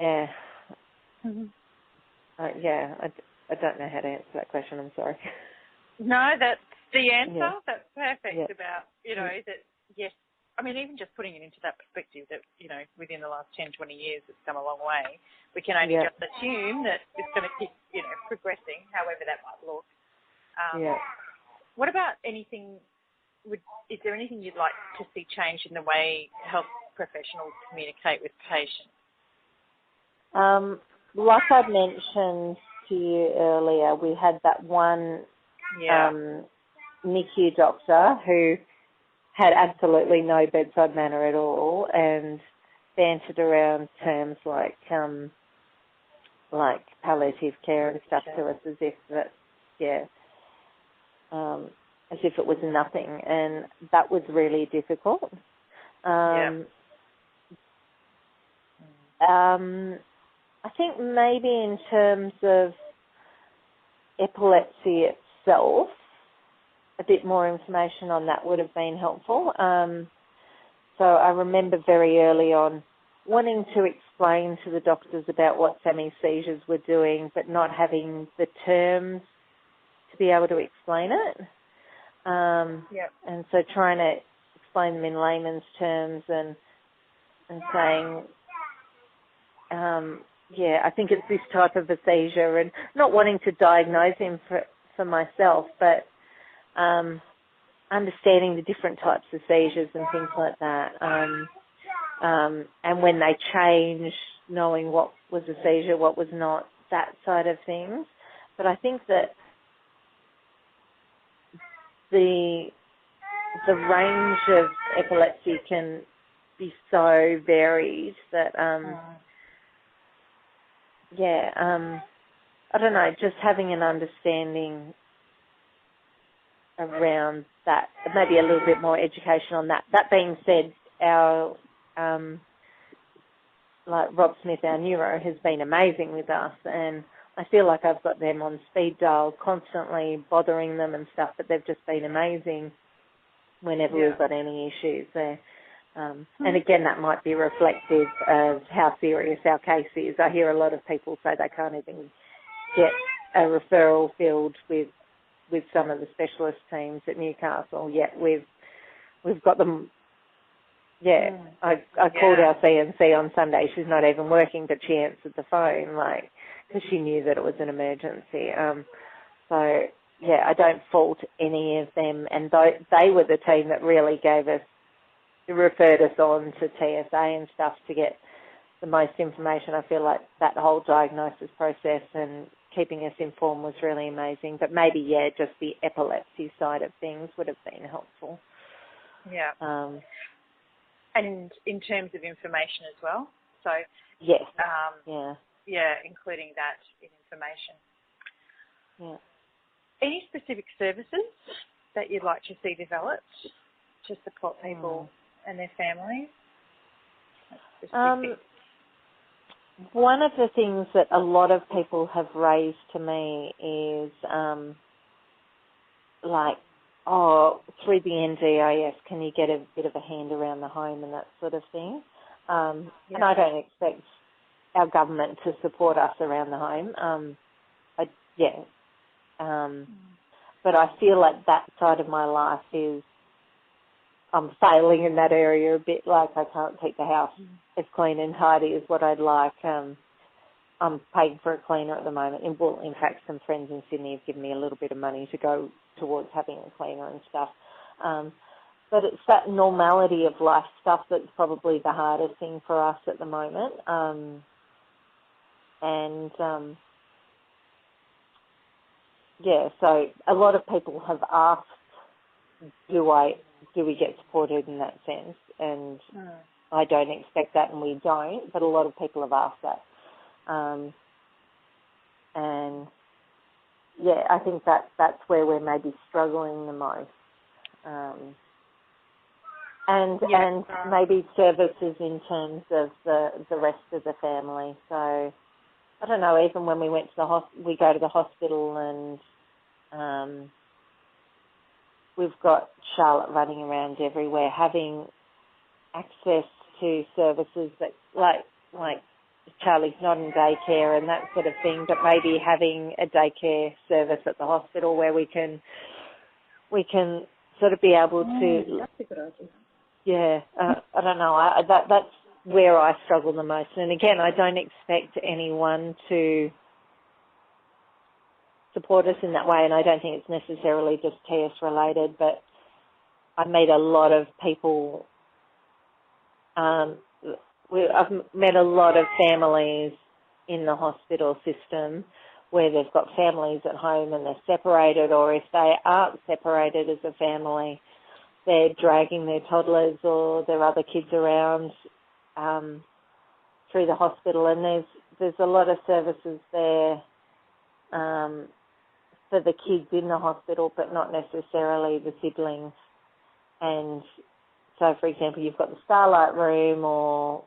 Yeah. Mm-hmm. Yeah, I don't know how to answer that question. I'm sorry. No, that's the answer. Yeah. That's perfect Yeah. about, that, yes. I mean, even just putting it into that perspective that, within the last 10, 20 years it's come a long way, we can only Yeah. just assume that it's going to keep, progressing, however that might look. Yeah. What about anything, is there anything you'd like to see change in the way health professionals communicate with patients? Like I mentioned to you earlier, we had that one NICU doctor who had absolutely no bedside manner at all and bantered around terms like palliative care and stuff to us as if it was nothing, and that was really difficult. I think maybe in terms of epilepsy itself, a bit more information on that would have been helpful. So I remember very early on wanting to explain to the doctors about what SAMI-seizures were doing, but not having the terms to be able to explain it. And so trying to explain them in layman's terms and saying, I think it's this type of a seizure, and not wanting to diagnose him for myself, but understanding the different types of seizures and things like that. And when they change, knowing what was a seizure, what was not, that side of things. But I think that the range of epilepsy can be so varied that, I don't know, just having an understanding around that, maybe a little bit more education on that. That being said, our, Rob Smith, our neuro, has been amazing with us, and I feel like I've got them on speed dial, constantly bothering them and stuff, but they've just been amazing whenever we've got any issues there. And again, that might be reflective of how serious our case is. I hear a lot of people say they can't even get a referral filled with some of the specialist teams at Newcastle, yet we've got them. I called our CNC on Sunday. She's not even working, but she answered the phone, because she knew that it was an emergency. I don't fault any of them, and they were the team that really referred us on to TSA and stuff to get the most information. I feel like that whole diagnosis process and keeping us informed was really amazing. But maybe, just the epilepsy side of things would have been helpful. Yeah. And in terms of information as well? So yes. Including that in information. Yeah. Any specific services that you'd like to see developed to support people and their families? One of the things that a lot of people have raised to me is through the NDIS, can you get a bit of a hand around the home and that sort of thing? And I don't expect our government to support us around the home. But I feel like that side of my life I'm failing in that area a bit. Like, I can't keep the house as clean and tidy as what I'd like. I'm paying for a cleaner at the moment. In fact, some friends in Sydney have given me a little bit of money to go towards having a cleaner and stuff. But it's that normality of life stuff that's probably the hardest thing for us at the moment. So a lot of people have asked, do we get supported in that sense? And I don't expect that, and we don't, but a lot of people have asked that. I think that's where we're maybe struggling the most. And maybe services in terms of the rest of the family. So, I don't know, even when we went to we go to the hospital and we've got Charlotte running around everywhere, having access to services that like Charlie's not in daycare and that sort of thing, but maybe having a daycare service at the hospital where we can sort of be able to. That's a good idea. Yeah, I don't know. That's where I struggle the most. And again, I don't expect anyone to support us in that way, and I don't think it's necessarily just TS related, but I meet a lot of people. I've met a lot of families in the hospital system where they've got families at home and they're separated, or if they aren't separated as a family, they're dragging their toddlers or their other kids around through the hospital, and there's a lot of services there for the kids in the hospital, but not necessarily the siblings. And so, for example, you've got the Starlight room or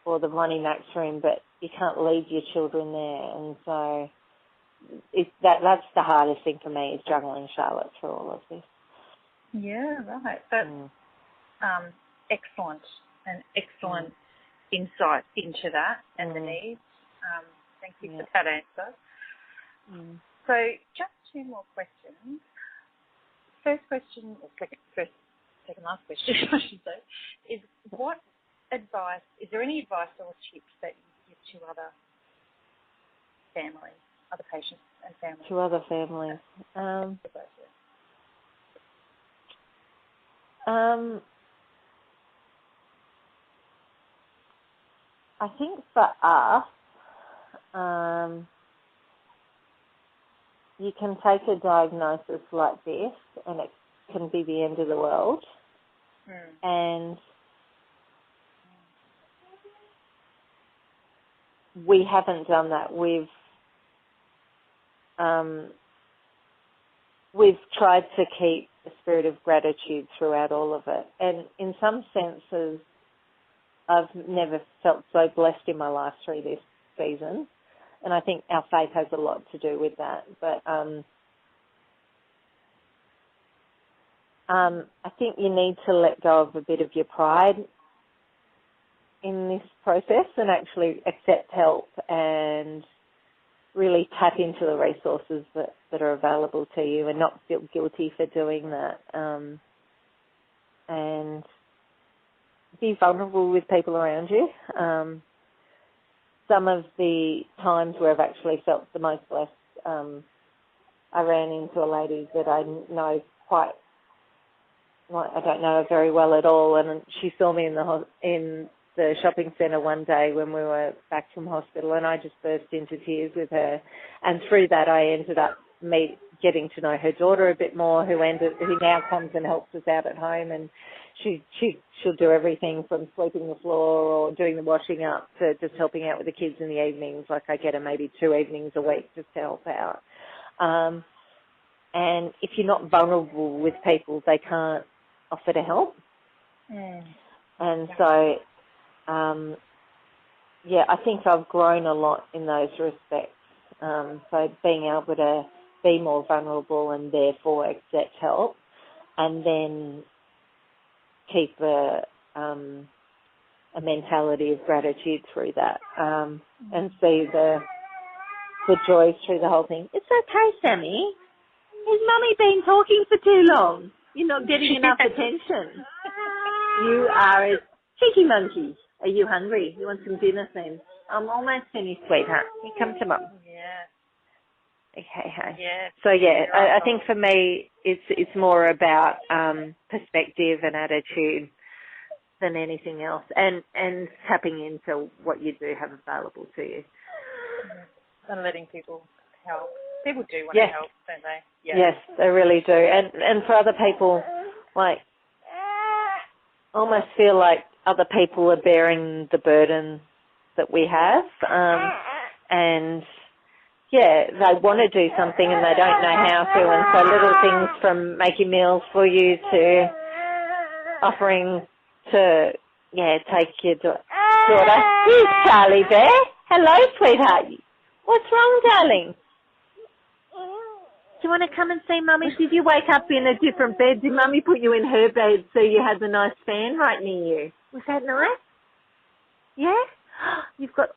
the Ronnie Max room, but you can't leave your children there. And so that's the hardest thing for me, is juggling Charlotte through all of this. Yeah, right. That's excellent, an excellent insight into that and the needs. Thank you for that answer. So just two more questions. First question, or second last question, I should say, is is there any advice or tips that you give to other families, other patients and families? To other families? I think for us, you can take a diagnosis like this and it can be the end of the world. And we haven't done that. We've tried to keep a spirit of gratitude throughout all of it. And in some senses, I've never felt so blessed in my life through this season. And I think our faith has a lot to do with that. But I think you need to let go of a bit of your pride in this process and actually accept help and really tap into the resources that are available to you and not feel guilty for doing that. And be vulnerable with people around you. Some of the times where I've actually felt the most blessed, I ran into a lady that I know I don't know her very well at all, and she saw me in the shopping centre one day when we were back from hospital, and I just burst into tears with her. And through that, I ended up getting to know her daughter a bit more, who now comes and helps us out at home, and she'll do everything from sweeping the floor or doing the washing up to just helping out with the kids in the evenings. Like I get her maybe 2 evenings a week just to help out. And if you're not vulnerable with people, they can't offer to help. And so, I think I've grown a lot in those respects. So being able to be more vulnerable and therefore accept help, and then keep a mentality of gratitude through that, and see the joys through the whole thing. It's okay, Sammy. Has Mummy been talking for too long? You're not getting enough attention. You are a cheeky monkey. Are you hungry? You want some dinner then? I'm almost finished, sweetheart. You come to Mum. Yeah. Okay, hey. Yeah. So I think for me it's more about perspective and attitude than anything else, and tapping into what you do have available to you. And letting people help. People do want to help, don't they? Yeah. Yes, they really do. And for other people, like, almost feel like other people are bearing the burden that we have, and they want to do something and they don't know how to, and so little things from making meals for you to offering to, take your daughter. Here's Charlie Bear. Hello, sweetheart. What's wrong, darling? Do you want to come and see Mummy? Did you wake up in a different bed? Did Mummy put you in her bed so you had the nice fan right near you? Was that nice? Yeah? You've got